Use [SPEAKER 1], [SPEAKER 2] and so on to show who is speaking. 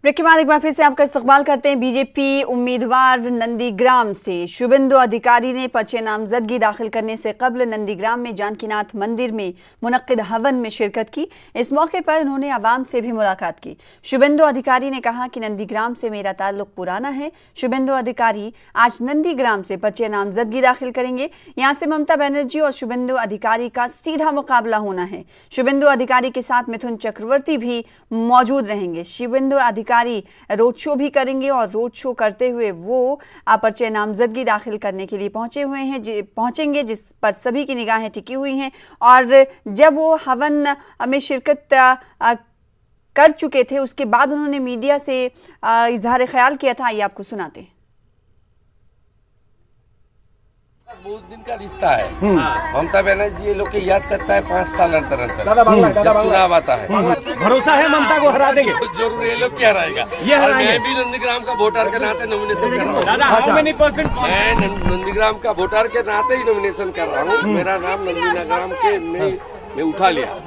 [SPEAKER 1] Break के बाद एक बार फिर से आपका इस्तकबाल करते हैं। बीजेपी उम्मीदवार नंदीग्राम से शुभेंदु अधिकारी ने पर्चे नामजदगी दाखिल करने से कबल नंदीग्राम में जानकीनाथ मंदिर में मुनक्किद हवन में शिरकत की। इस मौके पर उन्होंने आवाम से भी मुलाकात की। शुभेंदु अधिकारी ने कहा कि नंदीग्राम से मेरा ताल्लुक पुराना है। शुभेंदु अधिकारी आज नंदीग्राम से पर्चे नामजदगी दाखिल करेंगे। यहाँ से ममता बनर्जी और शुभेंदु अधिकारी का सीधा मुकाबला होना है। शुभेंदु अधिकारी के साथ मिथुन चक्रवर्ती भी मौजूद रहेंगे। शुभेंदु अधिकारी रोड शो भी करेंगे और रोड शो करते हुए वो पर्चे नामजदगी दाखिल करने के लिए पहुंचेंगे, जिस पर सभी की निगाहें टिकी हुई हैं। और जब वो हवन में शिरकत कर चुके थे उसके बाद उन्होंने मीडिया से इजहार ख्याल किया था। आइए आपको सुनाते हैं।
[SPEAKER 2] बहुत दिन का रिश्ता है। ममता बनर्जी ये लोग के याद करता है 5 साल अंतर जब चुनाव आता है।
[SPEAKER 3] भरोसा है ममता को हरा देंगे।
[SPEAKER 2] जरूर ये लोग क्या हराएगा। और मैं भी नंदीग्राम का वोटर के नाते नॉमिनेशन कर रहा हूँ। मैं नंदीग्राम का वोटर के नाते ही नॉमिनेशन कर रहा हूँ। मेरा नाम नंदीग्राम के मैं उठा लिया।